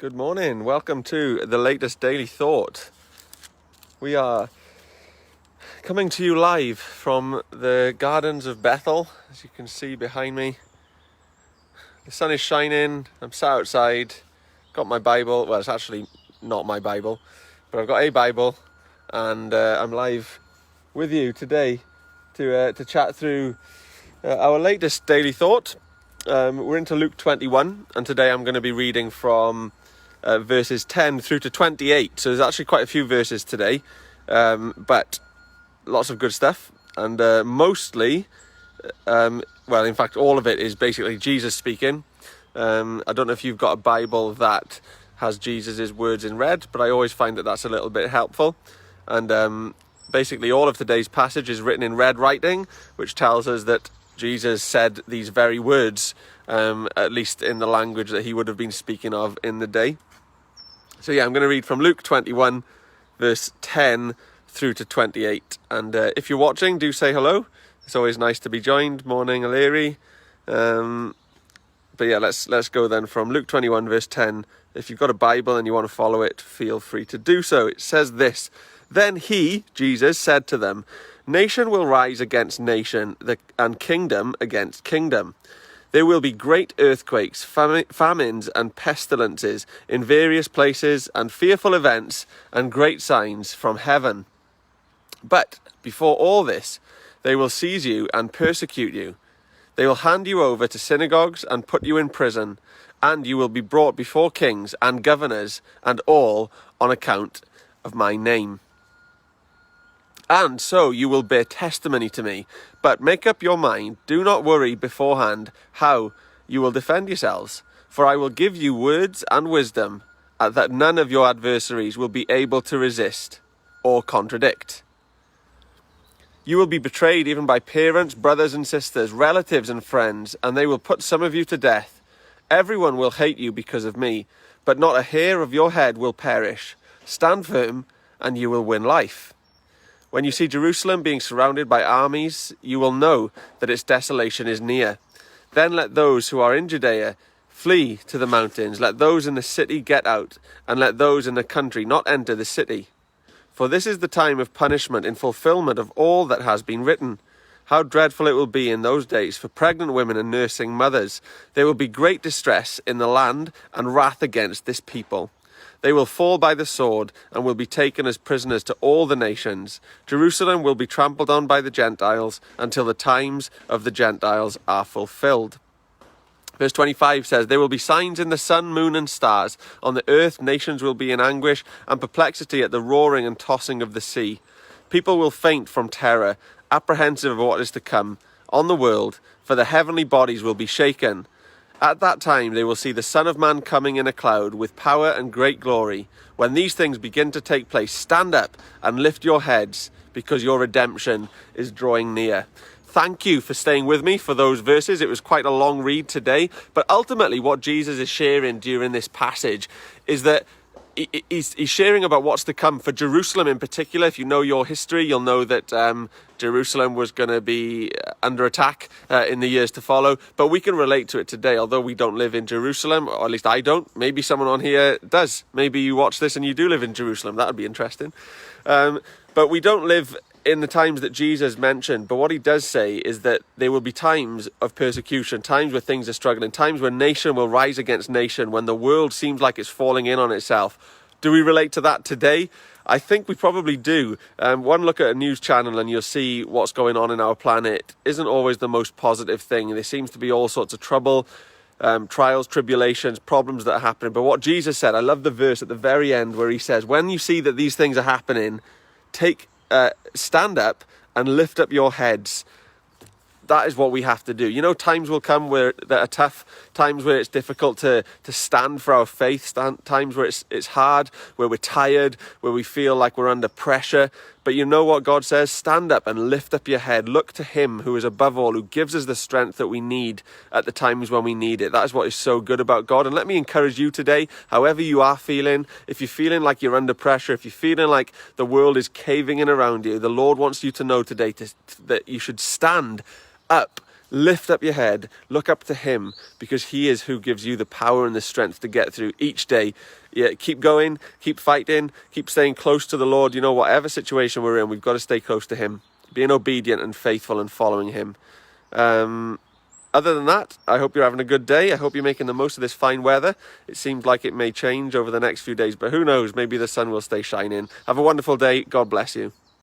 Good morning. Welcome to the latest Daily Thought. We are coming to you live from the gardens of Bethel, as you can see behind me. The sun is shining. I'm sat outside. Got my Bible. Well, it's actually not my Bible, but I've got a Bible, and I'm live with you today to chat through our latest Daily Thought. We're into Luke 21, and today I'm going to be reading from verses 10 through to 28. So there's actually quite a few verses today, but lots of good stuff. And mostly, well, in fact, all of it is basically Jesus speaking. I don't know if you've got a Bible that has Jesus's words in red, but I always find that that's a little bit helpful. And basically, all of today's passage is written in red writing, which tells us that Jesus said these very words, at least in the language that he would have been speaking of in the day. So yeah, I'm going to read from Luke 21, verse 10 through to 28. And if you're watching, do say hello. It's always nice to be joined. Morning, Aleri. But yeah, let's go then from Luke 21, verse 10. If you've got a Bible and you want to follow it, feel free to do so. It says this: Then he, Jesus, said to them, "Nation will rise against nation, and kingdom against kingdom. There will be great earthquakes, famines, and pestilences in various places, and fearful events, and great signs from heaven. But before all this, they will seize you and persecute you. They will hand you over to synagogues and put you in prison, and you will be brought before kings and governors, and all on account of my name. And so you will bear testimony to me. But make up your mind, do not worry beforehand how you will defend yourselves. For I will give you words and wisdom that none of your adversaries will be able to resist or contradict. You will be betrayed even by parents, brothers and sisters, relatives and friends, and they will put some of you to death. Everyone will hate you because of me, but not a hair of your head will perish. Stand firm, and you will win life. When you see Jerusalem being surrounded by armies, you will know that its desolation is near. Then let those who are in Judea flee to the mountains. Let those in the city get out, and let those in the country not enter the city. For this is the time of punishment in fulfillment of all that has been written. How dreadful it will be in those days for pregnant women and nursing mothers. There will be great distress in the land and wrath against this people. They will fall by the sword and will be taken as prisoners to all the nations. Jerusalem will be trampled on by the Gentiles until the times of the Gentiles are fulfilled. Verse 25 says, There will be signs in the sun, moon and stars. On the earth nations will be in anguish and perplexity at the roaring and tossing of the sea. People will faint from terror, apprehensive of what is to come on the world, for the heavenly bodies will be shaken. At that time they will see the Son of Man coming in a cloud with power and great glory. When these things begin to take place, stand up and lift your heads, because your redemption is drawing near. Thank you for staying with me for those verses. It was quite a long read today, but ultimately what Jesus is sharing during this passage is that he's sharing about what's to come for Jerusalem in particular. If you know your history, you'll know that Jerusalem was going to be under attack in the years to follow. But we can relate to it today, although we don't live in Jerusalem, or at least I don't. Maybe someone on here does. Maybe you watch this and you do live in Jerusalem. That would be interesting. But we don't live in the times that Jesus mentioned, but what he does say is that there will be times of persecution, times where things are struggling, times when nation will rise against nation, when the world seems like it's falling in on itself. Do we relate to that today? I think we probably do. One look at a news channel and you'll see what's going on in our planet isn't always the most positive thing. There seems to be all sorts of trouble, trials, tribulations, problems that are happening. But what Jesus said, I love the verse at the very end where he says, when you see that these things are happening, stand up and lift up your heads. That is what we have to do. You know, times will come that are tough, times where it's difficult to stand for our faith, times where it's hard, where we're tired, where we feel like we're under pressure. But you know what God says? Stand up and lift up your head. Look to him who is above all, who gives us the strength that we need at the times when we need it. That is what is so good about God. And let me encourage you today, however you are feeling, if you're feeling like you're under pressure, if you're feeling like the world is caving in around you, the Lord wants you to know today that you should stand up lift up your head, look up to him, because he is who gives you the power and the strength to get through each day. Yeah, keep going, keep fighting, keep staying close to the Lord. You know, whatever situation we're in, we've got to stay close to him, being obedient and faithful and following him. Other than that, I hope you're having a good day. I hope you're making the most of this fine weather. It seems like it may change over the next few days, but who knows? Maybe the sun will stay shining. Have a wonderful day. God bless you.